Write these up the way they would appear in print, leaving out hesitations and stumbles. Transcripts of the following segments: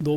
2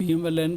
PMLN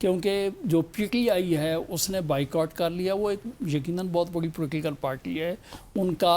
کیونکہ جو P T I ہے اس نے بائیکاٹ کر لیا. وہ ایک یقیناً بہت بڑی پولیٹیکل پارٹی ہے, ان کا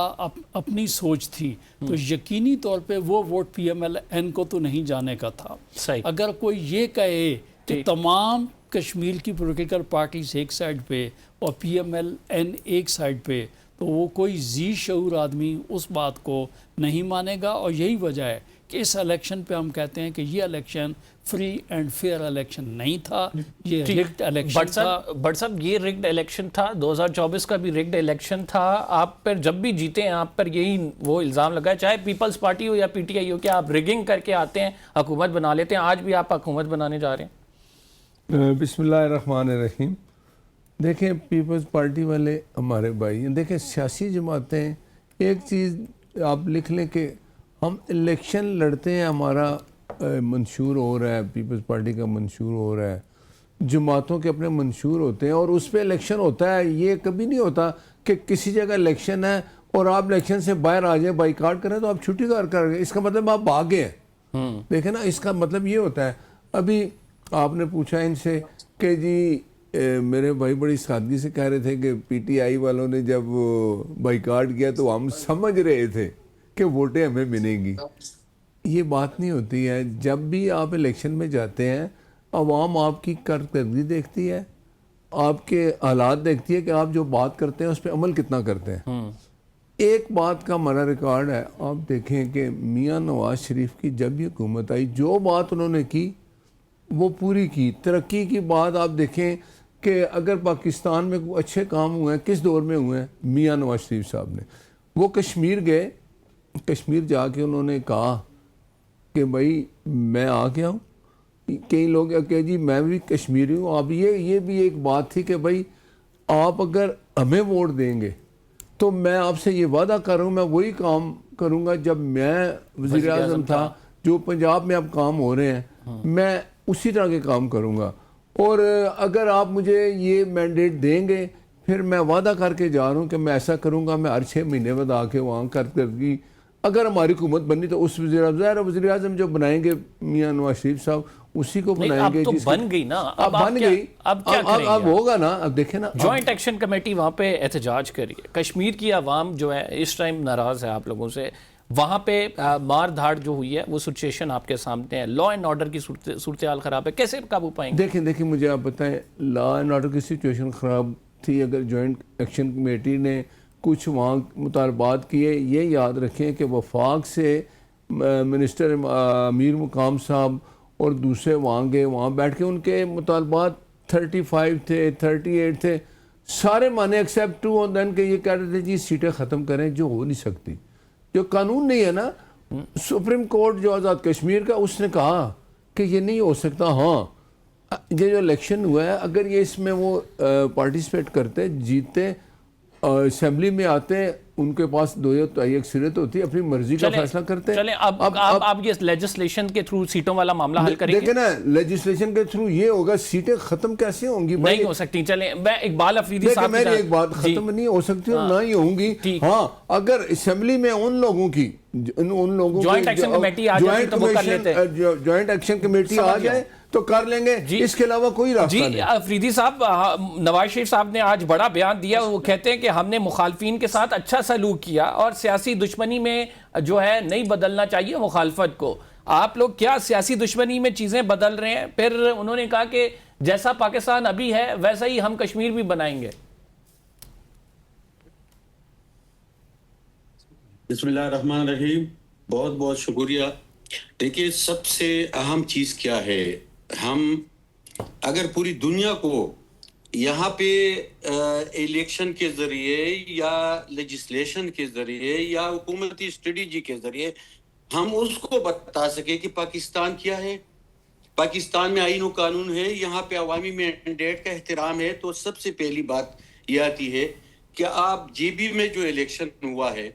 اپنی سوچ تھی, تو یقینی طور پہ وہ vote P M L N کو تو نہیں جانے کا تھا. اگر کوئی یہ کہے کہ تمام کشمیر کی پولیٹیکل پارٹیز ایک سائڈ پہ اور پی ایم ایل این ایک سائڈ پہ, تو وہ کوئی ذی شعور آدمی اس بات کو نہیں مانے گا. اور یہی وجہ ہے کہ اس الیکشن پہ ہم کہتے ہیں کہ یہ election free and fair election نہیں تھا, یہ رگڈ الیکشن تھا. بٹ صاحب یہ رگڈ الیکشن تھا, 2024 کا بھی رگڈ الیکشن تھا. آپ پر جب بھی جیتے ہیں آپ پر یہی وہ الزام لگا ہے, چاہے پیپلز پارٹی ہو یا پی ٹی آئی ہو, کہ آپ رگنگ کر کے آتے ہیں حکومت بنا لیتے ہیں. آج بھی آپ حکومت بنانے جا رہے ہیں. بسم اللہ الرحمن الرحیم. دیکھیں پیپلز پارٹی والے ہمارے بھائی ہیں. دیکھیں سیاسی جماعتیں, ایک چیز آپ لکھ لیں کہ ہم الیکشن لڑتے ہیں, ہمارا منشور ہو رہا ہے, پیپلز پارٹی کا منشور ہو رہا ہے, جماعتوں کے اپنے منشور ہوتے ہیں اور اس پہ الیکشن ہوتا ہے. یہ کبھی نہیں ہوتا کہ کسی جگہ الیکشن ہے اور آپ الیکشن سے باہر آ جائیں, بائیکاٹ کریں تو آپ چھٹی کر گئے, اس کا مطلب آپ بھاگے ہیں. دیکھیں نا, اس کا مطلب یہ ہوتا ہے. ابھی آپ نے پوچھا ان سے کہ جی میرے بھائی بڑی سادگی سے کہہ رہے تھے کہ پی ٹی آئی والوں نے جب بائیکاٹ کیا تو ہم سمجھ رہے تھے کہ ووٹیں ہمیں ملیں گی. یہ بات نہیں ہوتی ہے. جب بھی آپ الیکشن میں جاتے ہیں, عوام آپ کی کارکردگی دیکھتی ہے, آپ کے حالات دیکھتی ہے کہ آپ جو بات کرتے ہیں اس پہ عمل کتنا کرتے ہیں. ایک بات کا ہمارا ریکارڈ ہے, آپ دیکھیں کہ میاں نواز شریف کی جب یہ حکومت آئی, جو بات انہوں نے کی وہ پوری کی. ترقی کی بات آپ دیکھیں کہ اگر پاکستان میں اچھے کام ہوئے ہیں کس دور میں ہوئے ہیں, میاں نواز شریف صاحب نے. وہ کشمیر گئے, کشمیر جا کے انہوں نے کہا کہ بھائی میں آ گیا ہوں. کئی لوگ کہ جی میں بھی کشمیری ہوں. اب یہ بھی ایک بات تھی کہ بھائی آپ اگر ہمیں ووٹ دیں گے تو میں آپ سے یہ وعدہ کر رہا ہوں, میں وہی کام کروں گا جب میں وزیر اعظم تھا. جو پنجاب میں اب کام ہو رہے ہیں میں اسی طرح کے کام کروں گا, اور اگر آپ مجھے یہ مینڈیٹ دیں گے پھر میں وعدہ کر کے جا رہا ہوں کہ میں ایسا کروں گا. میں ہر 6 مہینے بعد آ کے وہاں کردگی, اگر ہماری حکومت بنی تو اس وزیر اعظم جو بنائیں گے میاں نواز شریف صاحب اسی کو بنائیں گے. اب تو بن گئی نا, اب بن گئی, اب ہوگا نا. اب دیکھیں نا, جوائنٹ ایکشن کمیٹی وہاں پہ احتجاج کری ہے. کشمیر کی عوام جو ہے اس ٹائم ناراض ہے آپ لوگوں سے. وہاں پہ مار دھاڑ جو ہوئی ہے وہ سچویشن آپ کے سامنے ہے, لا اینڈ آرڈر کی صورتحال خراب ہے, کیسے قابو پائیں گے؟ دیکھیں مجھے آپ بتائیں, لا اینڈ آرڈر کی سچویشن خراب تھی. اگر جوائنٹ ایکشن کمیٹی نے کچھ وہاں مطالبات کیے, یہ یاد رکھیں کہ وفاق سے منسٹر امیر مقام صاحب اور دوسرے وہاں گئے, وہاں بیٹھ کے ان کے مطالبات 35 تھے, 38 تھے, سارے مانے ایکسیپٹ ٹو آن دین کہ یہ کہہ رہے تھے جی سیٹیں ختم کریں, جو ہو نہیں سکتی, جو قانون نہیں ہے نا. سپریم کورٹ جو آزاد کشمیر کا, اس نے کہا کہ یہ نہیں ہو سکتا. ہاں یہ جو الیکشن ہوا ہے, اگر یہ اس میں وہ پارٹیسپیٹ کرتے, جیتے, اسمبلی میں آتے, ان کے پاس 2/3 اکثریت ہوتی ہے, اپنی مرضی کا فیصلہ کرتے. چلیں اب یہ لیجسلیشن کے تھرو سیٹوں والا معاملہ حل کریں گے. دیکھیں نا, لیجسلیشن کے تھرو یہ ہوگا, سیٹیں ختم کیسے ہوں گی؟ نہیں ہو سکتی. چلیں میں اقبال افریدی صاحب میری ایک بات, ختم نہیں ہو سکتی اور نہ ہی ہوں گی. ہاں اگر اسمبلی میں ان لوگوں کی جوائنٹ ایکشن کمیٹی آ جائے تو وہ کر لیتے ہیں, جوائنٹ ایکشن کمیٹی آ جائے تو کر لیں گے. اس کے علاوہ کوئی راستہ نہیں. جی افریدی صاحب, نواز شریف صاحب نے آج بڑا بیان دیا. وہ کہتے ہیں کہ ہم نے مخالفین کے ساتھ اچھا سلوک کیا اور سیاسی دشمنی میں جو ہے نہیں بدلنا چاہیے مخالفت کو. آپ لوگ کیا سیاسی دشمنی میں چیزیں بدل رہے ہیں؟ پھر انہوں نے کہا کہ جیسا پاکستان ابھی ہے ویسا ہی ہم کشمیر بھی بنائیں گے. بسم اللہ الرحمن الرحیم. بہت بہت شکریہ. دیکھیے سب سے اہم چیز کیا ہے, ہم اگر پوری دنیا کو یہاں پہ الیکشن کے ذریعے یا لیجسلیشن کے ذریعے یا حکومتی اسٹریٹجی کے ذریعے ہم اس کو بتا سکے کہ پاکستان کیا ہے, پاکستان میں آئین و قانون ہے, یہاں پہ عوامی مینڈیٹ کا احترام ہے, تو سب سے پہلی بات یہ آتی ہے کہ آپ جے بی میں جو الیکشن ہوا ہے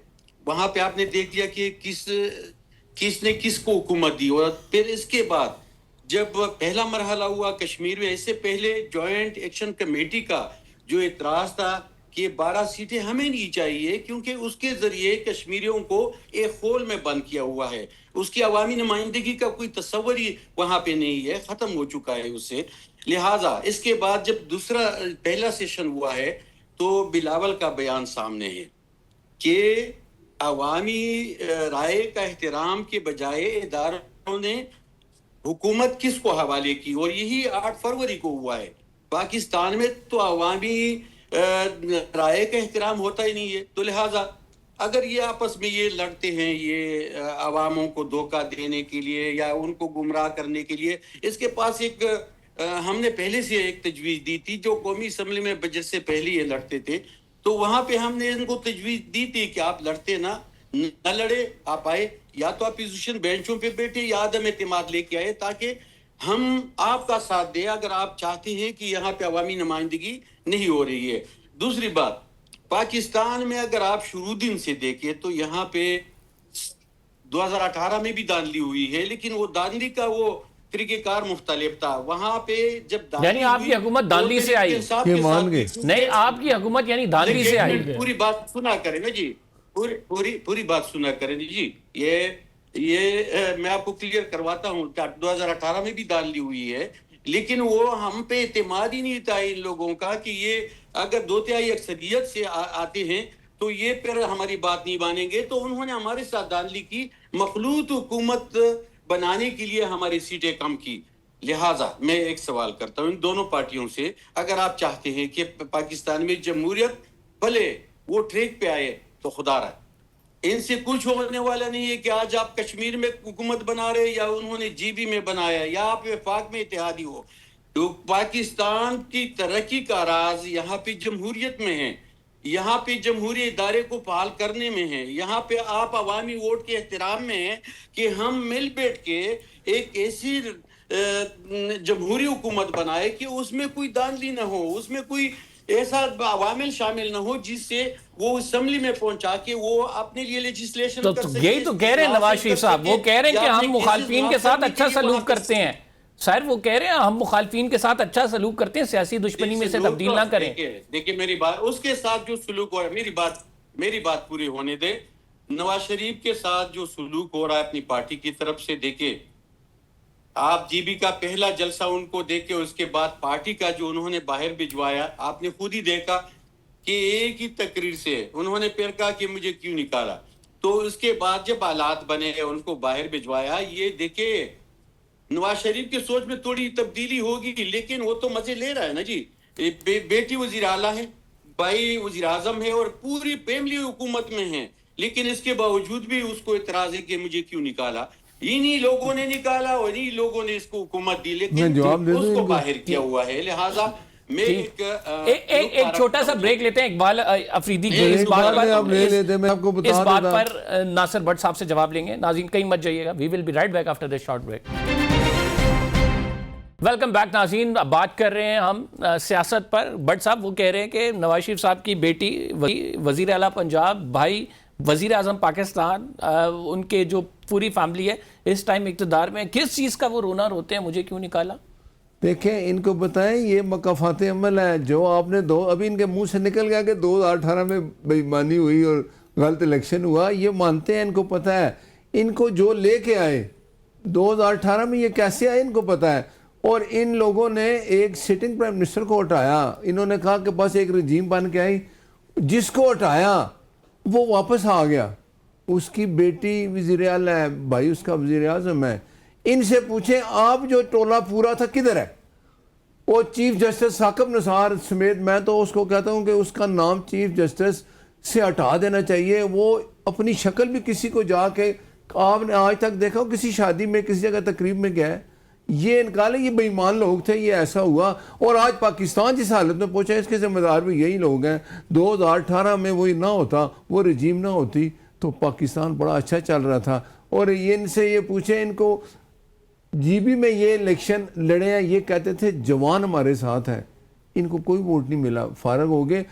وہاں پہ آپ نے دیکھ لیا کہ کس نے کس کو حکومت دی. اور پھر اس کے بعد جب پہلا مرحلہ ہوا کشمیر میں, اس سے پہلے جوائنٹ ایکشن کمیٹی کا جو اعتراض تھا کہ 12 سیٹیں ہمیں نہیں چاہیے کیونکہ اس کے ذریعے کشمیریوں کو ایک خول میں بند کیا ہوا ہے, اس کی عوامی نمائندگی کا کوئی تصور ہی وہاں پہ نہیں ہے, ختم ہو چکا ہے اس سے. لہٰذا اس کے بعد جب دوسرا پہلا سیشن ہوا ہے تو بلاول کا بیان سامنے ہے کہ عوامی رائے کا احترام کے بجائے اداروں نے حکومت کس کو حوالے کی، اور یہی 8 فروری کو ہوا ہے۔ پاکستان میں تو عوامی رائے کا احترام ہوتا ہی نہیں ہے، تو لہٰذا اگر یہ آپس میں یہ لڑتے ہیں، یہ عواموں کو دھوکہ دینے کے لیے یا ان کو گمراہ کرنے کے لیے، اس کے پاس ایک ہم نے پہلے سے ایک تجویز دی تھی، جو قومی اسمبلی میں بجٹ سے پہلے یہ لڑتے تھے، تو وہاں پہ ہم نے ان کو تجویز دی تھی کہ آپ لڑتے نہ لڑے، آپ آئے یا تو اپوزیشن بینچوں پہ بیٹھے یا عدم اعتماد لے کے آئے، تاکہ ہم آپ کا ساتھ دیں اگر آپ چاہتے ہیں کہ یہاں پہ عوامی نمائندگی نہیں ہو رہی ہے۔ دوسری بات، پاکستان میں اگر آپ شروع دن سے دیکھیں تو یہاں پہ 2018 میں بھی دھاندلی ہوئی ہے، لیکن وہ دھاندلی کا وہ طریقہ کار مختلف تھا۔ وہاں پہ جب یعنی آپ کی حکومت دھاندلی سے آئی؟ یہ مان گئے نہیں، آپ کی حکومت یعنی دھاندلی سے آئی؟ پوری بات سنا کریں نا جی، پوری بات سنا کریں جی، یہ میں آپ کو کلیئر کرواتا ہوں، 2018 میں بھی دھاندلی ہوئی ہے، لیکن وہ ہم پہ اعتماد ہی نہیں تھا ان لوگوں کا کہ یہ اگر 2/3 اکثریت سے آتے ہیں تو یہ پھر ہماری بات نہیں مانیں گے، تو انہوں نے ہمارے ساتھ دھاندلی کی، مخلوط حکومت بنانے کے لیے ہماری سیٹیں کم کی۔ لہٰذا میں ایک سوال کرتا ہوں ان دونوں پارٹیوں سے، اگر آپ چاہتے ہیں کہ پاکستان میں جمہوریت بھلے وہ ٹریک پہ آئے تو خدا رہا، ان سے کچھ ہونے والا نہیں ہے کہ آج آپ کشمیر میں حکومت بنا رہے یا انہوں نے جی بی میں بنایا یا آپ وفاق میں اتحادی ہو۔ تو پاکستان کی ترقی کا راز یہاں پہ جمہوریت میں ہے، یہاں پہ جمہوری ادارے کو فعال کرنے میں ہے، یہاں پہ آپ عوامی ووٹ کے احترام میں ہیں کہ ہم مل بیٹھ کے ایک ایسی جمہوری حکومت بنائے کہ اس میں کوئی دھاندلی نہ ہو، اس میں کوئی ایسا عوامل شامل نہ ہو جس سے وہ اسمبلی میں پہنچا کے وہ اپنے لیے لیجسلیشن تو کر سکے۔ یہی تو کہہ رہے ہیں نواز شریف صاحب، وہ کہہ رہے ہیں کہ ہم مخالفین کے ساتھ اچھا سلوک کرتے ہیں۔ سر وہ کہہ رہے ہیں ہم مخالفین کے ساتھ اچھا سلوک کرتے ہیں، سیاسی دشمنی میں سے تبدیل نہ کریں۔ دیکھیں میری بات، اس کے ساتھ جو سلوک ہو رہا ہے، میری بات پوری ہونے دے۔ نواز شریف کے ساتھ جو سلوک ہو رہا ہے اپنی پارٹی کی طرف سے، دیکھیں آپ جی بی کا پہلا جلسہ ان کو دیکھے، اس کے بعد پارٹی کا جو انہوں نے باہر بھجوایا، آپ نے خود ہی دیکھا کہ ایک ہی تقریر سے انہوں نے پھر کہا کہ مجھے کیوں نکالا، تو اس کے بعد جب حالات بنے ان کو باہر بھجوایا۔ یہ دیکھیں نواز شریف کی سوچ میں تھوڑی تبدیلی ہوگی، لیکن وہ تو مزے لے رہا ہے نا جی، بیٹی وزیر اعلیٰ ہے، بھائی وزیر اعظم ہے اور پوری فیملی حکومت میں ہے، لیکن اس کے باوجود بھی اس کو اعتراض ہے کہ مجھے کیوں نکالا۔ انہی لوگوں نے نکالا اور انہی لوگوں نے اس کو حکومت دی، لیکن اس کو باہر کیا ہوا ہے۔ لہٰذا میں ایک چھوٹا سا بریک لیتے ہیں اقبال افریدی کی، اس بات پر ناصر بٹ صاحب سے جواب لیں گے۔ ناظرین کہیں مت جائیے گا، we will be right back after this short break. Welcome back ناظرین، بات کر رہے ہیں ہم سیاست پر۔ بٹ صاحب وہ کہہ رہے ہیں کہ نواز شریف صاحب کی بیٹی وزیر اعلیٰ پنجاب، بھائی وزیر اعظم پاکستان، ان کے جو پوری فیملی ہے اس ٹائم اقتدار میں، کس چیز کا وہ رونا روتے ہیں مجھے کیوں نکالا؟ دیکھیں ان کو بتائیں یہ مکافات عمل ہے جو آپ نے ابھی ان کے منہ سے نکل گیا کہ 2018 میں بے ایمانی ہوئی اور غلط الیکشن ہوا، یہ مانتے ہیں، ان کو پتہ ہے ان کو جو لے کے آئے 2018 میں یہ کیسے آئے ان کو پتہ ہے۔ اور ان لوگوں نے ایک سٹنگ پرائم منسٹر کو ہٹایا، انہوں نے کہا کہ بس ایک رجیم بن کے آئی، جس کو ہٹایا وہ واپس آ گیا، اس کی بیٹی وزیر اعلیٰ ہے، بھائی اس کا وزیر اعظم ہے۔ ان سے پوچھیں آپ جو ٹولہ پورا تھا کدھر ہے؟ وہ چیف جسٹس ثاقب نثار سمیت، میں تو اس کو کہتا ہوں کہ اس کا نام چیف جسٹس سے ہٹا دینا چاہیے۔ وہ اپنی شکل بھی کسی کو جا کے، آپ نے آج تک دیکھا ہو کسی شادی میں کسی جگہ تقریب میں گیا ہے؟ یہ نکالے یہ بے ایمان لوگ تھے، یہ ایسا ہوا، اور آج پاکستان جس حالت میں پہنچا اس کے ذمہ دار بھی یہی لوگ ہیں۔ 2018 میں وہی نہ ہوتا، وہ رجیم نہ ہوتی تو پاکستان بڑا اچھا چل رہا تھا۔ اور ان سے یہ پوچھیں، ان کو جی بی میں یہ الیکشن لڑے ہیں، یہ کہتے تھے جوان ہمارے ساتھ ہے، ان کو کوئی ووٹ نہیں ملا، فارغ ہو گئے۔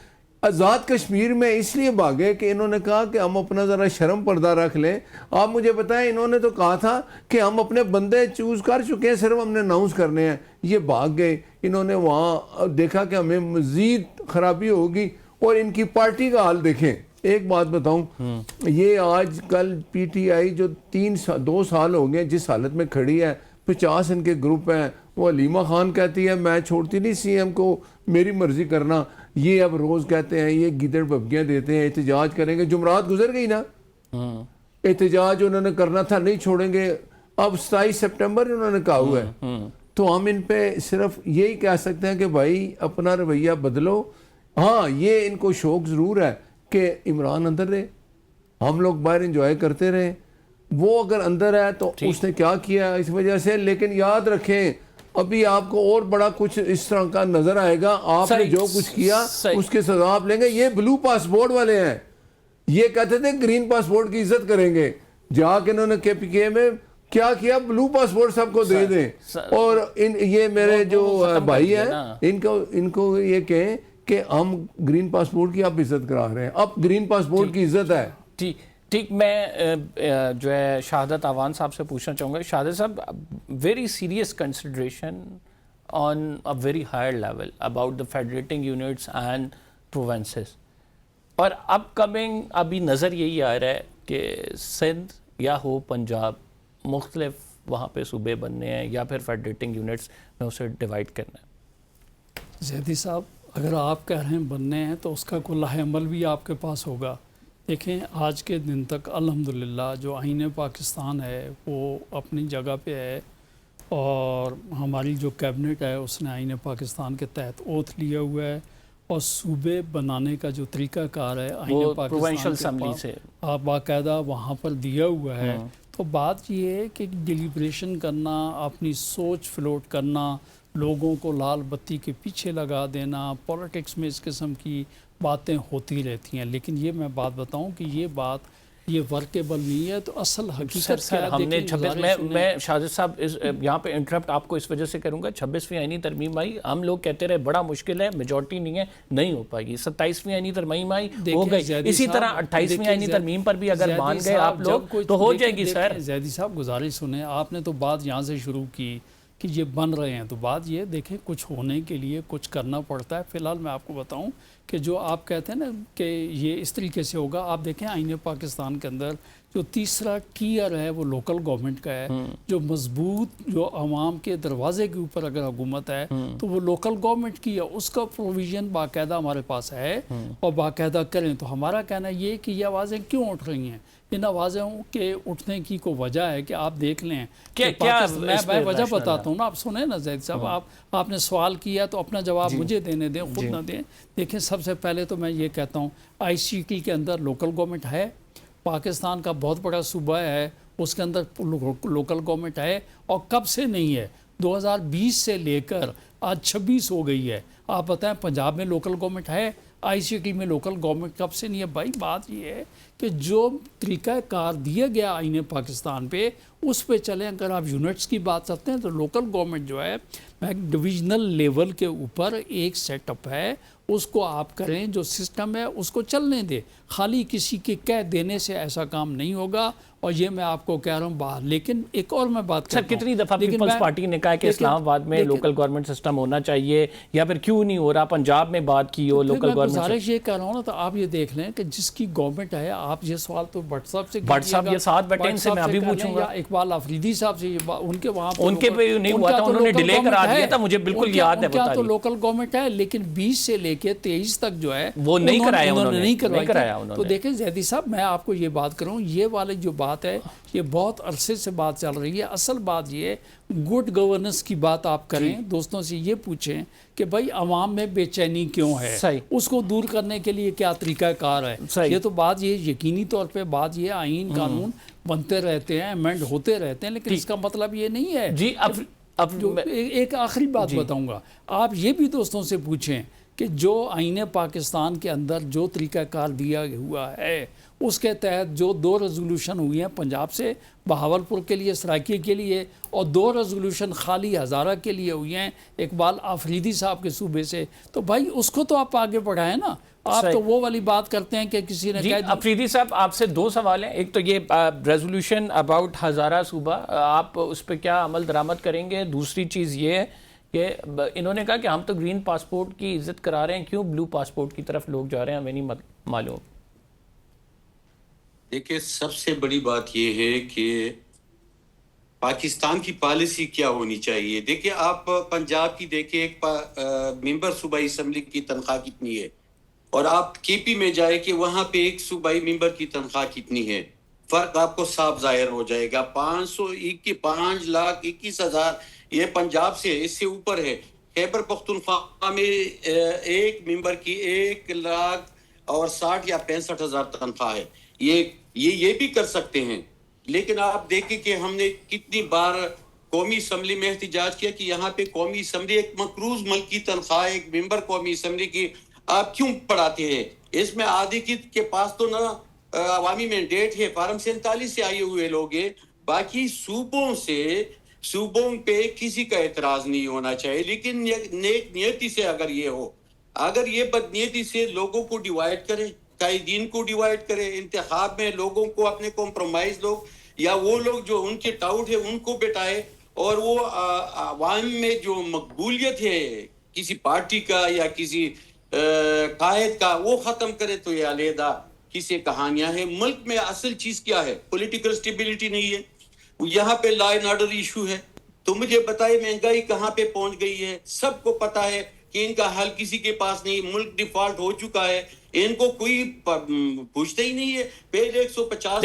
آزاد کشمیر میں اس لیے بھاگے کہ انہوں نے کہا کہ ہم اپنا ذرا شرم پردہ رکھ لیں۔ آپ مجھے بتائیں، انہوں نے تو کہا تھا کہ ہم اپنے بندے چوز کر چکے ہیں، صرف ہم نے اناؤنس کرنے ہیں، یہ بھاگ گئے۔ انہوں نے وہاں دیکھا کہ ہمیں مزید خرابی ہوگی، اور ان کی پارٹی کا حال دیکھیں۔ ایک بات بتاؤں، یہ آج کل پی ٹی آئی جو 2 سال ہو گئے جس حالت میں کھڑی ہے، 50 ان کے گروپ ہیں، وہ حلیمہ خان کہتی ہے میں چھوڑتی نہیں سی ایم کو میری مرضی کرنا. یہ اب روز کہتے ہیں یہ گیدڑ ببکیاں دیتے ہیں احتجاج کریں گے. جمعرات گزر گئی نا, احتجاج انہوں نے کرنا تھا, نہیں چھوڑیں گے. اب 27 سپٹمبر انہوں نے کہا ہوا ہے, تو ہم ان پہ صرف یہی کہہ سکتے ہیں کہ بھائی اپنا رویہ بدلو. ہاں یہ ان کو شوق ضرور ہے کہ عمران اندر رہے, ہم لوگ باہر انجوائے کرتے رہے. وہ اگر اندر ہے تو اس نے کیا کیا اس وجہ سے. لیکن یاد رکھیں ابھی آپ کو اور بڑا کچھ اس طرح کا نظر آئے گا. آپ نے جو کچھ کیا اس کے سزا آپ لیں گے. یہ بلو پاسپورٹ والے ہیں, یہ کہتے تھے گرین پاسپورٹ کی عزت کریں گے, جا کے انہوں نے کے پی کے میں کیا کیا, بلو پاسپورٹ سب کو دے دیں. اور یہ میرے جو بھائی ہیں ان کو یہ کہیں کہ ہم گرین پاسپورٹ کی آپ عزت کرا رہے ہیں. اب گرین پاسپورٹ کی عزت ہے. ٹھیک, میں جو ہے شہادت آوان صاحب سے پوچھنا چاہوں گا. شہادت صاحب, very serious consideration on a very higher level about the federating units and provinces, اور اپ کمنگ ابھی نظر یہی آ رہا ہے کہ سندھ یا ہو پنجاب, مختلف وہاں پہ صوبے بننے ہیں یا پھر فیڈریٹنگ یونٹس میں اسے ڈیوائڈ کرنا ہے. زیدی صاحب اگر آپ کہہ رہے ہیں بننے ہیں تو اس کا کوئی لاہ عمل بھی آپ کے پاس ہوگا. دیکھیں آج کے دن تک الحمدللہ جو آئین پاکستان ہے وہ اپنی جگہ پہ ہے, اور ہماری جو کیبنٹ ہے اس نے آئین پاکستان کے تحت اوتھ لیا ہوا ہے, اور صوبے بنانے کا جو طریقہ کار ہے آئین پاکستان کے باقاعدہ وہاں پر دیا ہوا ہے. تو بات یہ ہے کہ ڈیلیبریشن کرنا, اپنی سوچ فلوٹ کرنا, لوگوں کو لال بتی کے پیچھے لگا دینا, پولیٹکس میں اس قسم کی باتیں ہوتی رہتی ہیں. لیکن یہ میں بات بتاؤں کہ یہ بات یہ ورکیبل نہیں ہے. تو اصل حقیقت کیا ہے, ہم نے 26 میں شاہد صاحب یہاں پہ انٹرپٹ آپ کو اس وجہ سے کروں گا, 26ویں آئینی ترمیم آئی, ہم لوگ کہتے رہے بڑا مشکل ہے, میجورٹی نہیں ہے, نہیں ہو پائے گی. 27ویں آئینی ترمیم آئی, ہو گئی. اسی طرح 28ویں آئینی ترمیم پر بھی اگر مان گئے آپ لوگ تو ہو جائے گی. سر زیدی صاحب گزارش سنیں, آپ نے تو بات یہاں سے شروع کی کہ یہ بن رہے ہیں, تو بات یہ دیکھیں کچھ ہونے کے لیے کچھ کرنا پڑتا ہے. فی الحال میں آپ کو بتاؤں کہ جو آپ کہتے ہیں نا کہ یہ اس طریقے سے ہوگا, آپ دیکھیں آئین پاکستان کے اندر جو تیسرا ٹیئر ہے وہ لوکل گورنمنٹ کا ہے. جو مضبوط جو عوام کے دروازے کے اوپر اگر حکومت ہے تو وہ لوکل گورنمنٹ کی ہے, اس کا پروویژن باقاعدہ ہمارے پاس ہے اور باقاعدہ کریں. تو ہمارا کہنا یہ کہ یہ آوازیں کیوں اٹھ رہی ہیں, ان آوازوں کے اٹھنے کی کوئی وجہ ہے کہ آپ دیکھ لیں. میں وجہ بتاتا ہوں نا, آپ سنیں نا زید صاحب, آپ نے سوال کیا تو اپنا جواب مجھے دینے دیں, خود نہ دیں. دیکھیں سب سے پہلے تو میں یہ کہتا ہوں آئی سی ٹی کے اندر لوکل گورنمنٹ ہے, پاکستان کا بہت بڑا صوبہ ہے اس کے اندر لوکل گورنمنٹ ہے, اور کب سے نہیں ہے, 2020 سے لے کر آج 26 ہو گئی ہے. آپ بتائیں پنجاب میں لوکل گورنمنٹ ہے, آئی سی ٹی میں لوکل گورنمنٹ کب سے نہیں ہے. بھائی بات یہ ہے کہ جو طریقہ کار دیا گیا آئین پاکستان پہ اس پہ چلیں. اگر آپ یونٹس کی بات کرتے ہیں تو لوکل گورنمنٹ جو ہے ڈویژنل لیول کے اوپر ایک سیٹ اپ ہے, اس کو آپ کریں, جو سسٹم ہے اس کو چلنے دیں. خالی کسی کے کہہ دینے سے ایسا کام نہیں ہوگا, اور یہ میں آپ کو کہہ رہا ہوں باہر. لیکن ایک اور میں بات کرتا ہوں, سر کتنی دفعہ پیپلز پارٹی نے کہا کہ اسلام آباد میں لوکل گورنمنٹ سسٹم ہونا چاہیے, یا پھر کیوں نہیں ہو رہا, پنجاب میں بات کی ہو لوکل گورنمنٹ. گزارش یہ کہہ رہا ہوں نا, تو آپ یہ دیکھ لیں کہ جس کی گورنمنٹ ہے, آپ یہ سوال تو بٹ صاحب سے, بٹ صاحب یہ ساتھ بیٹھے ان سے میں ابھی پوچھوں گا, اقبال آفریدی صاحب سے, ان کے وہاں ان کے پہ نہیں ہوا تھا, انہوں نے ڈیلے کرا دیا تھا, مجھے بالکل یاد ہے. کیا تو لوکل گورنمنٹ ہے, لیکن 20 سے لے کے 23 تک جو ہے وہ نہیں کرایا, انہوں نے نہیں کرایا. تو دیکھیں زیدی صاحب میں آپ کو یہ بات کروں, یہ والی جو بات ہے یہ بہت عرصے سے بات چل رہی ہے. اصل بات یہ ہے گڈ گورننس کی بات آپ کریں, دوستوں سے یہ پوچھیں کہ بھائی عوام میں بے چینی کیوں ہے, اس کو دور کرنے کے لیے کیا طریقہ کار ہے. یہ تو بات یہ یقینی طور پہ بات یہ آئین قانون بنتے رہتے ہیں, امینڈ ہوتے رہتے ہیں, لیکن اس کا مطلب یہ نہیں ہے. جی اب ایک آخری بات بتاؤں گا, آپ یہ بھی دوستوں سے پوچھیں کہ جو آئین پاکستان کے اندر جو طریقہ کار دیا ہوا ہے اس کے تحت جو 2 ریزولوشن ہوئی ہیں پنجاب سے بہاولپور کے لیے, سرائکی کے لیے, اور 2 ریزولوشن خالی ہزارہ کے لیے ہوئی ہیں اقبال آفریدی صاحب کے صوبے سے, تو بھائی اس کو تو آپ آگے بڑھائیں نا. آپ تو وہ والی بات کرتے ہیں کہ کسی نے کہا. آفریدی صاحب آپ سے 2 سوال ہیں. ایک تو یہ ریزولوشن اباؤٹ ہزارہ صوبہ, آپ اس پہ کیا عمل درآمد کریں گے. دوسری چیز یہ ہے کہ انہوں نے کہا کہ ہم تو گرین پاسپورٹ کی عزت کرا رہے ہیں, کیوں بلو پاسپورٹ کی طرف لوگ جا رہے ہیں, ہمیں نہیں معلوم. دیکھیں سب سے بڑی بات یہ ہے کہ پاکستان کی پالیسی کیا ہونی چاہیے. دیکھیں آپ پنجاب کی دیکھیں ایک ممبر صوبائی اسمبلی کی تنخواہ کتنی ہے, اور آپ کے پی میں جائے کہ وہاں پہ ایک صوبائی ممبر کی تنخواہ کتنی ہے. فرق آپ کو صاف ظاہر ہو جائے گا. 5,21,000 یہ پنجاب سے اس سے اوپر ہے. خیبر پختونخوا میں ایک ممبر کی 1,60,000 یا 65,000 تنخواہ ہے. یہ بھی کر سکتے ہیں. لیکن آپ دیکھیں کہ ہم نے کتنی بار قومی اسمبلی میں احتجاج کیا کہ یہاں پہ قومی اسمبلی ایک مقروض ملک کی تنخواہ ایک ممبر قومی اسمبلی کی آپ کیوں پڑھاتے ہیں. اس میں آدھی کے پاس تو نہ عوامی مینڈیٹ ہے, فارم 47 سے آئے ہوئے لوگ ہیں. باقی صوبوں پہ کسی کا اعتراض نہیں ہونا چاہیے, لیکن نیک نیتی سے اگر یہ بدنیتی سے لوگوں کو ڈیوائیڈ کرے, قائدین کو ڈیوائیڈ کرے, انتخاب میں لوگوں کو اپنے کمپرومائز لوگ یا وہ لوگ جو ان کے ٹاؤٹ ہے ان کو بٹائے, اور وہ عوام میں جو مقبولیت ہے کسی پارٹی کا یا کسی قائد کا وہ ختم کرے, تو یہ علیحدہ کسی کہانیاں ہیں. ملک میں اصل چیز کیا ہے؟ پولیٹیکل سٹیبلٹی نہیں ہے. یہاں پہ لا اینڈ آرڈر ایشو ہے. تو مجھے بتائے مہنگائی کہاں پہ پہنچ گئی ہے. سب کو پتا ہے کہ ان کا حل کسی کے پاس نہیں. ملک ڈیفالٹ ہو چکا ہے, ان کو کوئی پوچھتا ہی نہیں ہے. پہلے 150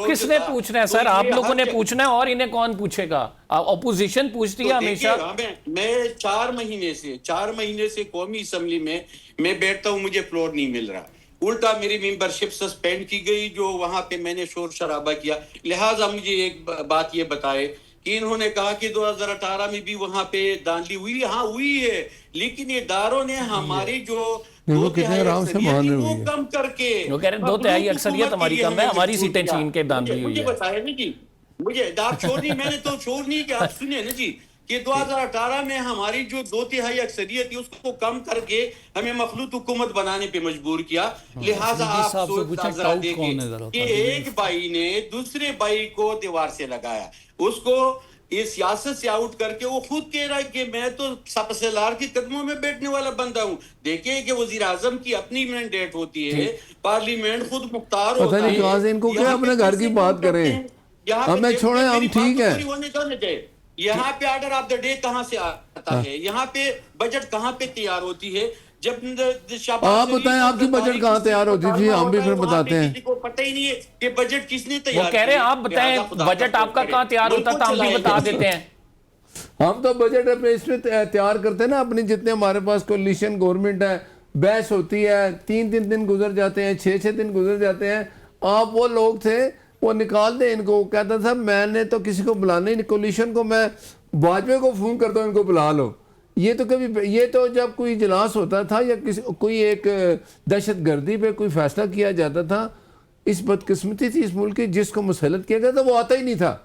کس نے پوچھنا ہے سر؟ آپ لوگوں نے پوچھنا ہے, اور انہیں کون پوچھے گا؟ اپوزیشن پوچھتی ہے ہمیشہ. میں 4 مہینے سے قومی اسمبلی میں بیٹھتا ہوں, مجھے فلور نہیں مل رہا. الٹا میری ممبرشپ سسپینڈ کی گئی جو وہاں پہ میں نے شور شرابہ کیا. لہٰذا مجھے ایک بات یہ بتائے کہ انہوں نے کہا کہ 2018 میں بھی وہاں پہ دھاندلی ہوئی. ہاں ہوئی ہے, لیکن یہ اداروں نے ہماری جو 2/3 وہ کم کر کے, وہ کہہ رہے ہیں 2/3 اکثریت ہماری کم ہے, ہماری سیٹیں چھین کے دھاندلی ہوئی ہے. مجھے بتایا نا جی, مجھے آپ چھوڑ نہیں, میں نے تو چھوڑ نہیں کہ آپ سنیں نا جی کہ 2018 میں ہماری جو 2/3 اکثریت تھی اس کو کم کر کے ہمیں مخلوط حکومت بنانے پہ مجبور کیا. لہٰذا آپ ذرا دیکھیں کہ ایک بھائی نے دوسرے بھائی کو دیوار سے لگایا, اس کو اس سیاست سے آؤٹ کر کے وہ خود کہہ رہا ہے کہ میں تو سپسلار کے قدموں میں بیٹھنے والا بندہ ہوں. دیکھیں کہ وزیر اعظم کی اپنی مینڈیٹ ہوتی ہے, پارلیمنٹ خود مختار ہوتا ہے. پتہ نہیں ان کو کیا اپنے گھر کی بات کریں, ہمیں چھوڑیں, ہم ٹھیک ہیں. یہاں پہ آرڈر آف دا ڈے کہاں سے آتا ہے؟ یہاں پہ بجٹ کہاں پہ تیار ہوتی ہے؟ جب آپ بتائیں آپ کی بجٹ کہاں تیار ہوتی تھی, ہم بھی پھر بتاتے ہیں. کسی کو پتہ ہی نہیں ہے کہ بجٹ کس نے تیار وہ کہہ رہے ہیں آپ بتائیں بجٹ آپ کا کہاں تیار ہوتا تھا, ہم بھی بتا دیتے ہیں. ہم تو بجٹ اپنے اس میں تیار کرتے ہیں نا, اپنی جتنے ہمارے پاس کولیشن گورنمنٹ ہے, بحث ہوتی ہے, 3 دن گزر جاتے ہیں, 6 دن گزر جاتے ہیں. آپ وہ لوگ تھے وہ نکال دیں ان کو. کہتا تھا میں نے تو کسی کو بلانا ہی, کولیشن کو میں واجپئی کو فون کرتا ہوں ان کو بلا لو. یہ تو جب کوئی اجلاس ہوتا تھا یا کوئی ایک دہشت گردی پہ کوئی فیصلہ کیا جاتا تھا, اس بدقسمتی تھی اس ملک کی, جس کو مسلط کیا گیا تھا وہ آتا ہی نہیں تھا.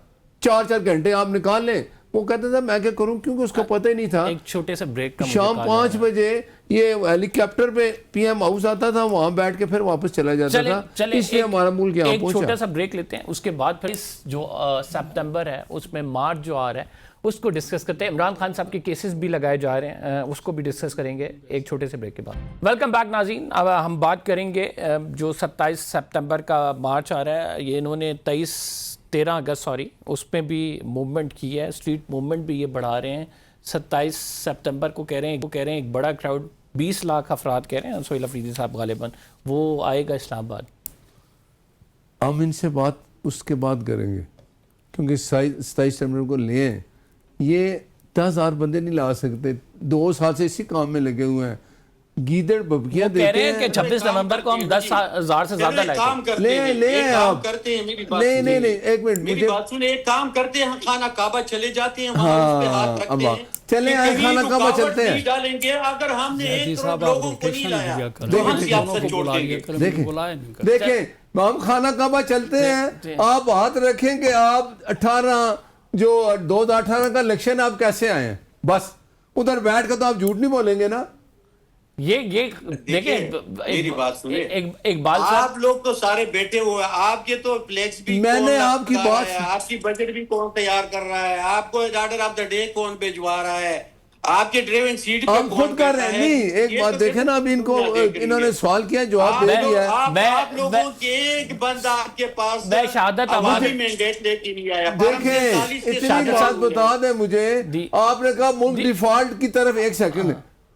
4 گھنٹے آپ نکال لیں, وہ کہتا تھا میں کیا کروں, کیونکہ اس کو پتہ ہی نہیں تھا. ایک چھوٹے سے بریک کا شام 5 بجے یہ ہیلی کاپٹر پہ پی ایم ہاؤس آتا تھا, وہاں بیٹھ کے پھر واپس چلا جاتا تھا. اس لیے ہمارا ملک یہاں پہنچا. ایک چھوٹا سا بریک لیتے ہیں, اس کے بعد پھر جو سپتمبر ہے اس میں مارچ جو آ رہا ہے اس کو ڈسکس کرتے ہیں. عمران خان صاحب کے کیسز بھی لگائے جا رہے ہیں, اس کو بھی ڈسکس کریں گے ایک چھوٹے سے بریک کے بعد. ویلکم بیک ناظرین. اب ہم بات کریں گے جو 27 سپتمبر کا مارچ آ رہا ہے. یہ انہوں نے 13 اگست اس میں بھی موومنٹ کی ہے, اسٹریٹ موومنٹ بھی یہ بڑھا رہے ہیں. 27 سپتمبر کو کہہ رہے ہیں ایک بڑا کراؤڈ 20 لاکھ افراد کہہ رہے ہیں, سہیل افریدی صاحب غالباً, وہ آئے گا اسلام آباد. ہم ان سے بات اس کے بعد کریں گے, کیونکہ 27 سپتمبر کو لے ہیں. یہ 10,000 بندے نہیں لا سکتے, 2 سال سے اسی کام میں لگے ہوئے ہیں. گیدڑ ببکیاں دیتے ہیں کہ 26 نومبر کو ہم 10,000 سے زیادہ لے ہیں آپ. نہیں ایک منٹ میری بات سنیں, ایک کام کرتے ہیں, خانہ کعبہ چلے جاتے ہیں, وہاں اس پہ ہاتھ رکھتے ہیں, چلے آئے خانہ کعبہ چلتے ہیں. ڈالیں گے اگر ہم نے 1 کروڑ لوگوں کو نہیں لایا تو ہم سیاست چھوڑ دیں گے. دیکھیں ہم خانہ کعبہ چلتے ہیں, آپ ہاتھ رکھیں کہ آپ 2018 کا الیکشن آپ کیسے آئے ہیں, بس ادھر بیٹھ کے تو آپ جھوٹ نہیں بولیں گے نا. یہ دیکھیں میری بات سنیں, اقبال صاحب آپ لوگ تو سارے بیٹھے ہوئے, آپ کے تو فلیکس بھی میں نے آپ کی بات, آپ کی بجٹ بھی کون تیار کر رہا ہے, آپ کو آرڈر آف دا ڈے کون بھجوا رہا ہے, آپ کے ڈرائیونگ سیٹ پہ آپ خود کر رہے ہیں. نہیں ایک بات دیکھیں نا, ابھی ان کو انہوں نے سوال کیا, جواب دے دیا ہے. آپ لوگوں کے ایک بندہ آپ کے پاس میں شہادت عوامی مینڈیٹ لے کے نہیں آیا. دیکھیں اتنی بات بتا دیں مجھے, آپ نے کہا ملک ڈیفالٹ کی طرف, ایک سیکنڈ,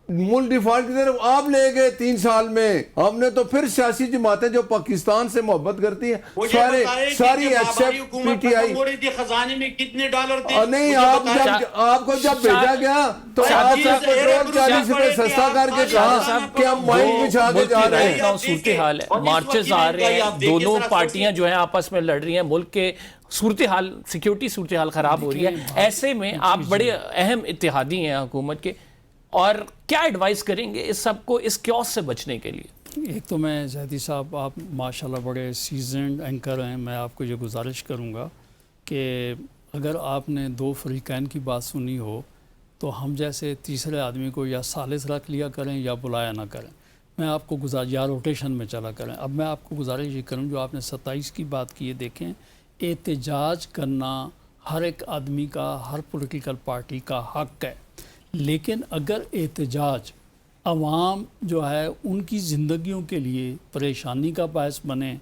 ملک ڈیفالٹ کی طرف آپ لے گئے 3 سال میں. ہم نے تو پھر سیاسی جماعتیں جو پاکستان سے محبت کرتی ہیں ساری ایکسپٹ پی ٹی آئی. خزانے میں کتنے ڈالر تھے؟ نہیں آپ کو جب بھیجا گیا تو آپ کا پیٹرول 40 روپے سستا کر کے کہا کہ ہم مائن بچھا کے جا رہے ہیں. صورتحال ہے, مارچز آ رہے ہیں, دونوں پارٹیاں جو ہیں آپس میں لڑ رہی ہیں, ملک کے صورتحال, سیکیورٹی صورتحال خراب ہو رہی ہے. ایسے میں آپ بڑے اہم اتحادی ہیں حکومت کے, اور کیا ایڈوائز کریں گے اس سب کو, اس کیوس سے بچنے کے لیے؟ ایک تو میں زیدی صاحب, آپ ماشاءاللہ بڑے سیزنڈ اینکر ہیں, میں آپ کو یہ گزارش کروں گا کہ اگر آپ نے 2 فریقین کی بات سنی ہو تو ہم جیسے تیسرے آدمی کو یا ثالث رکھ لیا کریں یا بلایا نہ کریں. میں آپ کو یا روٹیشن میں چلا کریں. اب میں آپ کو گزارش یہ کروں, جو آپ نے 27 کی بات کی ہے, دیکھیں احتجاج کرنا ہر ایک آدمی کا, ہر پولیٹیکل پارٹی کا حق ہے, لیکن اگر احتجاج عوام جو ہے ان کی زندگیوں کے لیے پریشانی کا باعث بنے,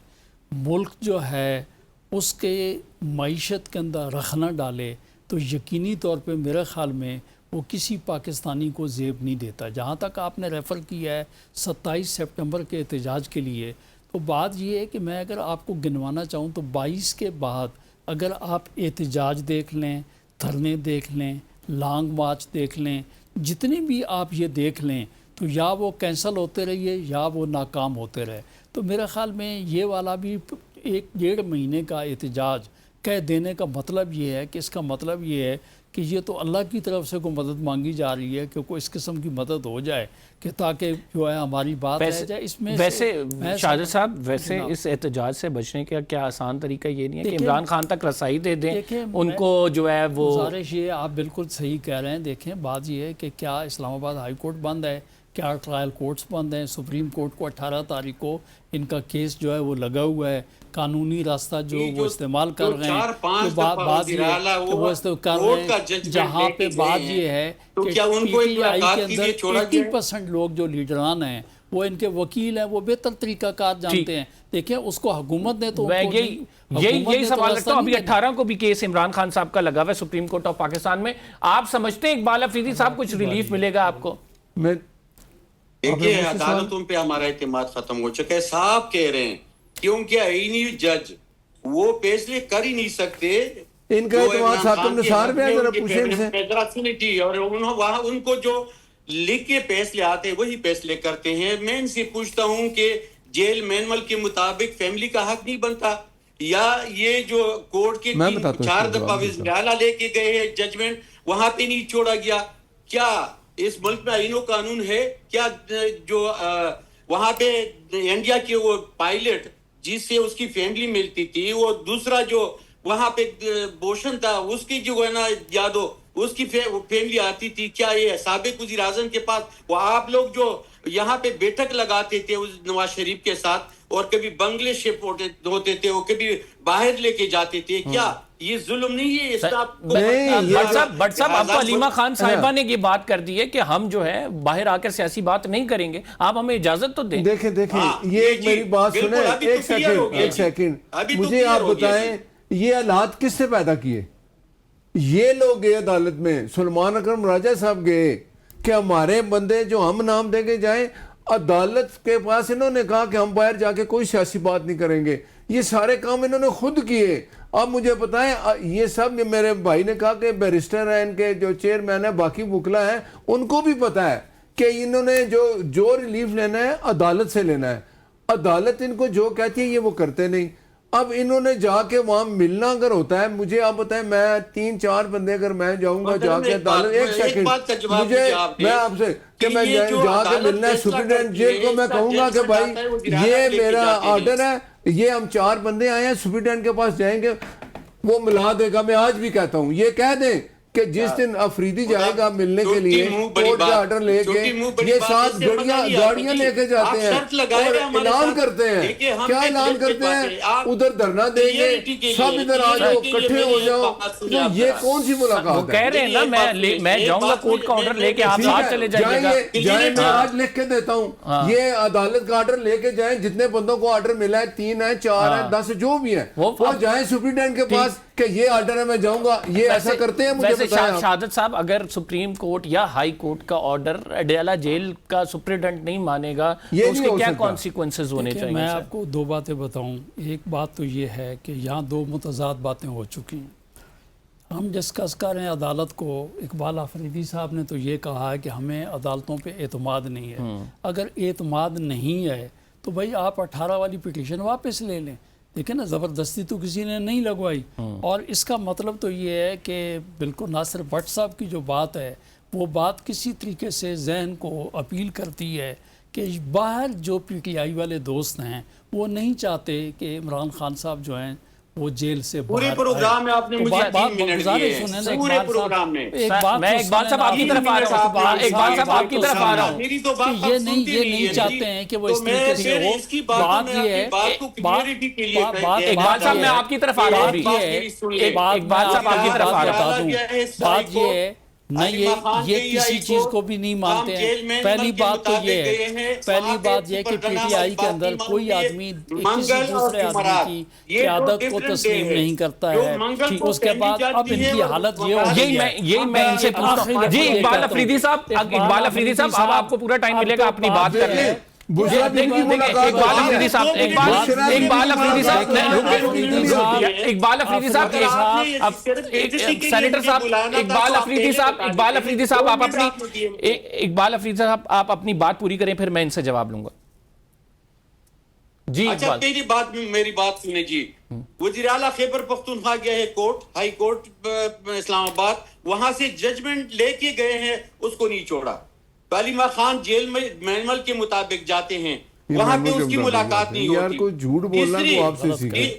ملک جو ہے اس کے معیشت کے اندر رخ نہ ڈالے, تو یقینی طور پہ میرے خیال میں وہ کسی پاکستانی کو زیب نہیں دیتا. جہاں تک آپ نے ریفر کیا ہے 27 سپٹمبر کے احتجاج کے لیے, تو بات یہ ہے کہ میں اگر آپ کو گنوانا چاہوں تو 22 کے بعد اگر آپ احتجاج دیکھ لیں, دھرنے دیکھ لیں, لانگ مارچ دیکھ لیں, جتنے بھی آپ یہ دیکھ لیں, تو یا وہ کینسل ہوتے رہیے یا وہ ناکام ہوتے رہے. تو میرے خیال میں یہ والا بھی 1-1.5 مہینے کا احتجاج کہہ دینے کا مطلب یہ ہے کہ اس کا مطلب یہ ہے کہ یہ تو اللہ کی طرف سے کوئی مدد مانگی جا رہی ہے کہ کوئی اس قسم کی مدد ہو جائے کہ تاکہ جو ہے ہماری بات رہ جائے. اس میں ویسے شاہد صاحب, ویسے اس احتجاج سے بچنے کا کیا آسان طریقہ یہ نہیں ہے کہ عمران خان تک رسائی دے دیں, ان کو جو ہے وہ گزارش یہ, آپ بالکل صحیح کہہ رہے ہیں. دیکھیں بات یہ ہے کہ کیا اسلام آباد ہائی کورٹ بند ہے, کیا ٹرائل کورٹس بند ہیں, سپریم کورٹ کو 18 تاریخ کو ان کا کیس جو ہے وہ لگا ہوا ہے, قانونی راستہ جو وہ استعمال کر رہے ہیں. تو بات یہ ہے کہ وہ استعمال کر رہے ہیں, جہاں پہ بات یہ ہے کہ پی ٹی آئی کے اندر 80% لوگ جو لیڈران ہیں وہ ان کے وکیل ہیں, وہ بہتر طریقہ کار جانتے ہیں. دیکھیں اس کو حکومت نے تو یہی سوال رکھتا ہوں. ابھی 18 کو بھی کیس عمران خان صاحب کا لگا ہوا ہے سپریم کورٹ آف پاکستان میں. آپ سمجھتے ہیں اقبال افریدی صاحب کچھ ریلیف ملے گا آپ کو؟ دیکھیے عدالتوں پہ ہمارا اعتماد ختم ہو چکا ہے. صاحب کہہ رہے ہیں کیونکہ آئینی جج وہ فیصلے کر ہی نہیں سکتے. ان کا اعتماد حاتم نثار پہ ہے, ذرا پوچھیں ان سے. اور وہاں ان کو جو لکھ کے فیصلے آتے ہیں وہی فیصلے کرتے ہیں. میں ان سے پوچھتا ہوں کہ جیل مینول کے مطابق فیملی کا حق نہیں بنتا, یا یہ جو کورٹ کے 4 دفعہ وزیر اعلیٰ لے کے گئے ہیں ججمنٹ, وہاں پہ نہیں چھوڑا گیا؟ کیا اس ملک میں آئین و قانون ہے کیا؟ جو وہاں پہ انڈیا کے وہ پائلٹ جس سے اس کی فیملی ملتی تھی, وہ دوسرا جو وہاں پہ بوشن تھا اس کی جو ہے نا یادو, اس کی فیملی آتی تھی. کیا یہ سابق وزیر اعظم کے پاس وہ آپ لوگ جو یہاں پہ بیٹھک لگاتے تھے نواز شریف کے ساتھ, اور کبھی بنگلے شپ ہوتے تھے, وہ کبھی باہر لے کے جاتے تھے, کیا یہ ظلم نہیں ہے؟ بٹ صاحب آپ کو علیمہ خان صاحبہ نے یہ بات کر دی ہے کہ ہم جو ہے باہر آ کر سیاسی بات نہیں کریں گے, آپ ہمیں اجازت تو دیں. دیکھیں یہ میری بات سنیں, ایک سیکنڈ مجھے آپ بتائیں یہ حالات کس سے پیدا کیے؟ یہ لوگ گئے عدالت میں, سلمان اکرم راجہ صاحب گئے کہ ہمارے بندے جو ہم نام دیں گے جائیں. عدالت کے پاس انہوں نے کہا کہ ہم باہر جا کے کوئی سیاسی بات نہیں کریں گے. یہ سارے کام انہوں نے خود کیے. اب مجھے بتائیں, یہ سب میرے بھائی نے کہا کہ بیرسٹر ہیں, ان کے جو چیئرمین ہیں, باقی وکلا ہیں, ان کو بھی پتا ہے کہ انہوں نے جو ریلیف لینا ہے عدالت سے لینا ہے. عدالت ان کو جو کہتی ہے یہ وہ کرتے نہیں. اب انہوں نے جا کے وہاں ملنا اگر ہوتا ہے, مجھے آپ بتائیں, میں 3-4 بندے اگر میں جاؤں گا جا کے عدالت, ایک سیکنڈ مجھے, میں آپ سے کہ میں جا کے ملنا ہے سپرنٹینڈنٹ جیل کو, میں کہوں گا کہ بھائی یہ میرا آرڈر ہے, یہ ہم 4 بندے آئے ہیں, سپرنٹینڈنٹ کے پاس جائیں گے, وہ ملا دے گا. میں آج بھی کہتا ہوں, یہ کہہ دیں کہ جس دن افریدی جائے گا ملنے کے لیے کورٹ کا آرڈر لے کے یہ 7 گاڑیاں لے کے جاتے ہیں اور اعلان کرتے ہیں. کیا اعلان کرتے ہیں؟ ادھر دھرنا دیں گے, سب ادھر آ جاؤ, اکٹھے ہو جاؤ. تو یہ کون سی ملاقات ہے؟ وہ کہہ رہے ہیں نا میں جاؤں گا کورٹ کا آرڈر لے کے, آپ ساتھ چلے جائیے گا. جائیں, میں آج لکھ کے دیتا ہوں, یہ عدالت کا آرڈر لے کے جائیں, جتنے بندوں کو آرڈر ملا ہے 3 ہیں 4 ہیں 10 جو بھی ہیں, وہ جائیں سپرنٹینڈنٹ کے پاس کہ یہ آرڈر ہے میں جاؤں گا. یہ ایسا کرتے ہیں؟ مجھے بتائیں. شہادت صاحب, اگر سپریم کورٹ یا ہائی کورٹ کا آرڈر اڈیالہ جیل کا سپرنٹینڈنٹ نہیں مانے گا تو اس کے کیا کانسیکوینسز ہونے چاہیے؟ میں آپ کو 2 باتیں بتاؤں. ایک بات تو یہ ہے کہ یہاں 2 متضاد باتیں ہو چکی ہیں. ہم ڈسکس کر رہے ہیں عدالت کو. اقبال آفریدی صاحب نے تو یہ کہا ہے کہ ہمیں عدالتوں پہ اعتماد نہیں ہے. اگر اعتماد نہیں ہے تو بھائی آپ 18 والی پٹیشن واپس لے لیں. دیکھیں نا, زبردستی تو کسی نے نہیں لگوائی. اور اس کا مطلب تو یہ ہے کہ بالکل ناصر بٹ صاحب کی جو بات ہے وہ بات کسی طریقے سے ذہن کو اپیل کرتی ہے کہ باہر جو پی ٹی آئی والے دوست ہیں وہ نہیں چاہتے کہ عمران خان صاحب جو ہیں وہ جیل سے پورے پروگرام میں آپ نے مجھے 3 منٹ دیے. پورے پروگرام میں میں اقبال صاحب آپ کی طرف آ رہا ہوں. اقبال صاحب آپ کی طرف آ رہا ہوں. میری تو بات یہ نہیں چاہتے ہیں کہ وہ اس طریقے سے ہو. بات یہ ہے, اقبال صاحب میں آپ کی طرف آ رہا ہوں. اقبال صاحب آپ کی طرف آ رہا ہوں. بات یہ ہے نہ یہ کسی چیز کو بھی نہیں مانتے ہیں. پہلی بات تو یہ ہے, پہلی بات یہ کہ پی ٹی آئی کے اندر کوئی آدمی کسی دوسرے آدمی کی قیادت کو تسلیم نہیں کرتا ہے. اس کے بعد اب ان کی حالت یہ ہو گئی ہے. یہی میں ان سے پوچھتا ہوں. جی اقبال افریدی صاحب اب آپ کو پورا ٹائم ملے گا اپنی بات کر لیں. اقبال افریدی صاحب آپ اپنی بات پوری کریں, پھر میں ان سے جواب لوں گا. جی اچھا, میری بات سنیں جی. وزیر اعلیٰ خیبر پختونخوا گیا ہے کورٹ, ہائی کورٹ اسلام آباد, وہاں سے ججمنٹ لے کے گئے ہیں, اس کو نہیں چھوڑا. علیمہ خان جیل میں مینول کے مطابق جاتے ہیں, وہاں پہ اس کی ملاقات نہیں ہوتی. یار کوئی جھوٹ بولنا تو آپ سے سیکھیں.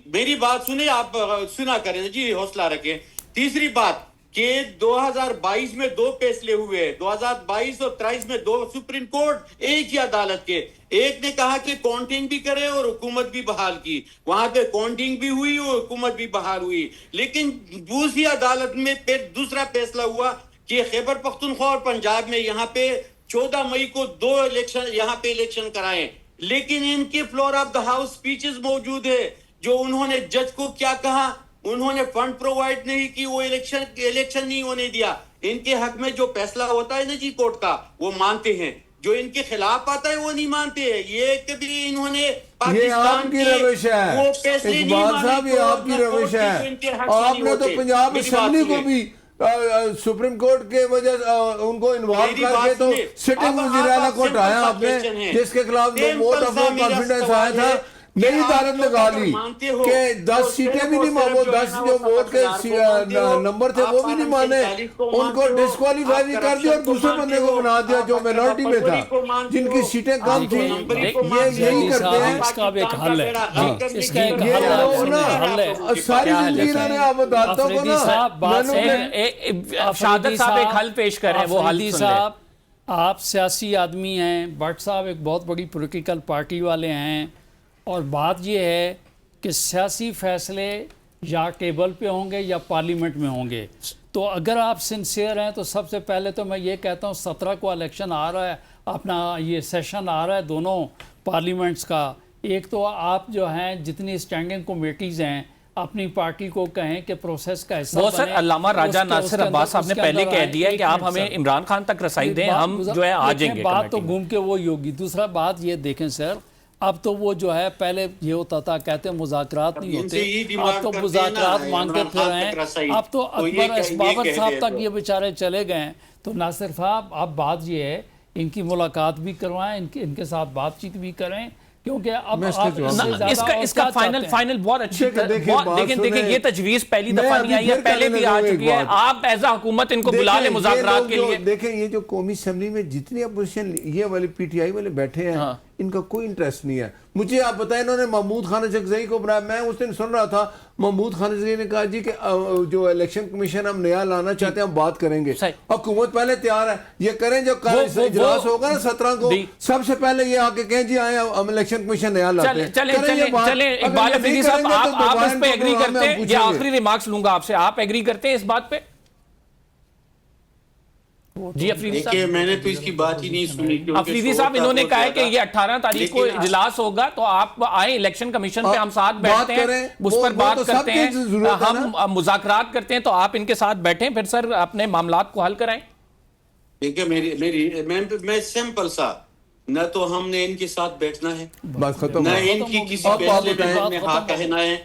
میری بات سنیں, آپ سنا کریں جی, حوصلہ رکھیں. تیسری بات کہ 2022 میں 2 فیصلے ہوئے, 2022 اور 23 میں 2 سپریم کورٹ ایک ہی عدالت کے. ایک نے کہا کہ کاؤنٹنگ بھی کرے اور حکومت بھی بحال کی, وہاں پہ کاؤنٹنگ بھی ہوئی اور حکومت بھی بحال ہوئی. لیکن دوسری عدالت میں پھر دوسرا فیصلہ ہوا کہ خیبر پختونخوا اور پنجاب میں یہاں پہ 14 مئی کو 2 الیکشن یہاں پہ الیکشن کرائیں. لیکن ان کے floor of the house speeches موجود ہے جو انہوں نے جج کو کیا کہا. انہوں نے فنڈ پرووائڈ نہیں کی, وہ الیکشن نہیں ہونے دیا. ان کے حق میں جو فیصلہ ہوتا ہے نا جی کورٹ کا, وہ مانتے ہیں. جو ان کے خلاف آتا ہے وہ نہیں مانتے ہیں. یہ کبھی انہوں نے پاکستان کی روش ہے اقبال صاحب, یہ آپ کی روش ہے. آپ نے تو پنجاب اسمبلی کو بھی سپریم کورٹ کے وجہ ان کو انوالو کر کے تو سٹنگ وزیر اعلیٰ کو ہٹایا آپ نے, جس کے خلاف ووٹ آف نو کانفیڈنس آیا تھا. نئی عدالت لگا لی کہ 10 سیٹیں بھی نہیں, وہ 10 جو ووٹ کے نمبر تھے وہ بھی نہیں مانے, ان کو ڈسکوالیفائی بھی کر دیا اور دوسرے بندے کو بنا دیا جو مینورٹی میں تھا, جن کی سیٹیں کم تھیں. یہ یہی کرتے ہیں. اس کا بھی ایک حل ہے, اس کا ایک حل ہے. ساری زندگی انہوں نے آپ عدالتوں کو نا شہادت صاحب ایک حل پیش کریں, وہ حل سن لیں. آپ سیاسی آدمی ہیں, بٹ صاحب ایک بہت بڑی پولیٹیکل پارٹی والے ہیں, اور بات یہ ہے کہ سیاسی فیصلے یا ٹیبل پہ ہوں گے یا پارلیمنٹ میں ہوں گے. تو اگر آپ سنسیئر ہیں تو سب سے پہلے تو میں یہ کہتا ہوں 17 کو الیکشن آ رہا ہے, اپنا یہ سیشن آ رہا ہے دونوں پارلیمنٹس کا. ایک تو آپ جو ہیں جتنی اسٹینڈنگ کمیٹیز ہیں اپنی پارٹی کو کہیں کہ پروسیس کا حصہ وہ سر علامہ راجہ ناصر عباس صاحب نے پہلے کہہ دیا کہ آپ ہمیں عمران خان تک رسائی دیں, ہم جو ہے آ جائیں گے. بات تو گھوم کے وہی ہوگی. دوسرا بات یہ دیکھیں سر, اب تو وہ جو ہے پہلے یہ ہوتا تھا کہتے ہیں مذاکرات نہیں ہوتے, اب تو مذاکرات مانگتے پھر ہیں. اب تو اکبر اسبابر صاحب تک یہ بیچارے چلے گئے ہیں. تو ناصر صاحب اب بات یہ ہے ان کی ملاقات بھی کروائیں, ان کے ساتھ بات چیت بھی کریں, کیونکہ اب اس کا فائنل بہت اچھی دیکھیں یہ تجویز پہلی دفعہ نہیں آئی ہے, پہلے بھی آ چکی ہے. آپ ایز اے حکومت ان کو بلا لیں مذاکرات کے لیے. دیکھیں یہ جو قومی اسمبلی میں جتنی اپوزیشن یہ والے پی ٹی آئی والے بیٹھے ہیں ان کا کوئی انٹرسٹ نہیں ہے. مجھے آپ بتائیں انہوں نے محمود خان چکزئی کو بنایا. میں اس دن سن رہا تھا محمود خان چکزئی نے کہا جی کہ جو الیکشن کمیشن ہم نیا لانا چاہتے ہیں ہم بات کریں گے. حکومت پہلے تیار ہے, یہ کریں. جو اجلاس ہوگا نا 17 کو, سب سے پہلے یہ آ کے کہیں جی آئے ہم الیکشن کمیشن نیا لاتے ہیں. چلیں اقبال افریدی صاحب, آپ اس پہ ایگری کرتے ہیں؟ یہ آخری ریمارکس لوں گا آپ سے, آپ ایگری کرتے ہیں اس بات پہ؟ جی افریدی صاحب. دیکھیے میں نے تو اس کی بات ہی نہیں سنی. افریدی صاحب انہوں نے کہا ہے کہ یہ 18 تاریخ کو اجلاس ہوگا, تو آپ آئیں الیکشن کمیشن پہ, ہم ساتھ بیٹھتے ہیں, اس پر بات کرتے ہیں, ہم مذاکرات کرتے ہیں, تو آپ ان کے ساتھ بیٹھیں, پھر سر اپنے معاملات کو حل کرائیں. دیکھیے میں سمپل سا, نہ تو ہم نے ان کے ساتھ بیٹھنا ہے, نہ ان کی کسی فیصلے میں ہاں کہنا ہے,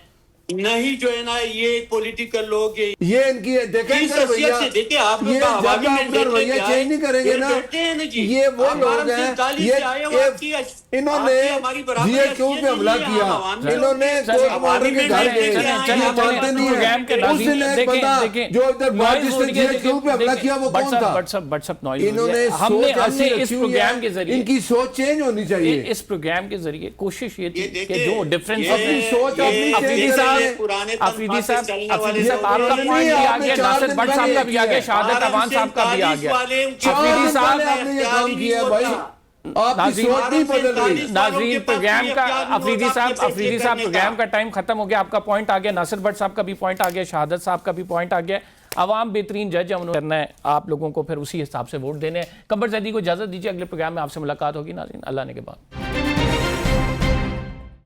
نہیں جو ہے نا یہ پولیٹیکل لوگ یہ ان کی دیکھیں آپ لوگ رویہ چینج نہیں کریں گے نا. یہ وہ لوگ ہیں, انہوں نے جی ایچ کیو پہ حملہ کیا, انہوں نے کوئی کمانڈر کے گھر گئے, یہ مانتے نہیں ہیں. اس دن ایک بندہ جو ادھر بات جس نے جی ایچ کیو پہ حملہ کیا وہ کون تھا؟ انہوں نے سوچ ایسی رکھی ہوئی ہے, ان کی سوچ چینج ہونی چاہیے. اس پروگرام کے ذریعے کوشش یہ تھی کہ جو ڈیفرنس اپنی سوچ اپنی افریدی صاحب آپ کا پوائنٹ بھی آ گیا, ناصر بٹ صاحب کا بھی آ گیا, شہادت امان صاحب کا بھی آ گیا. افریدی صاحب آپ نے یہ کام کیا ہے بھائی, آپ کی سوچ نہیں بدل رہی. ناظرین پروگرام کا افریدی صاحب پروگرام کا ٹائم ختم ہو گیا, آپ کا پوائنٹ آ گیا, ناصر بٹ صاحب کا بھی پوائنٹ آ گیا, شہادت صاحب کا بھی پوائنٹ آ گیا. عوام بہترین جج ہے, انہوں نے کرنا ہے, آپ لوگوں کو پھر اسی حساب سے ووٹ دینے ہیں. قمر زیدی کو اجازت دیجیے, اگلے پروگرام میں آپ سے ملاقات ہوگی ناظرین, اللہ نے کے بعد.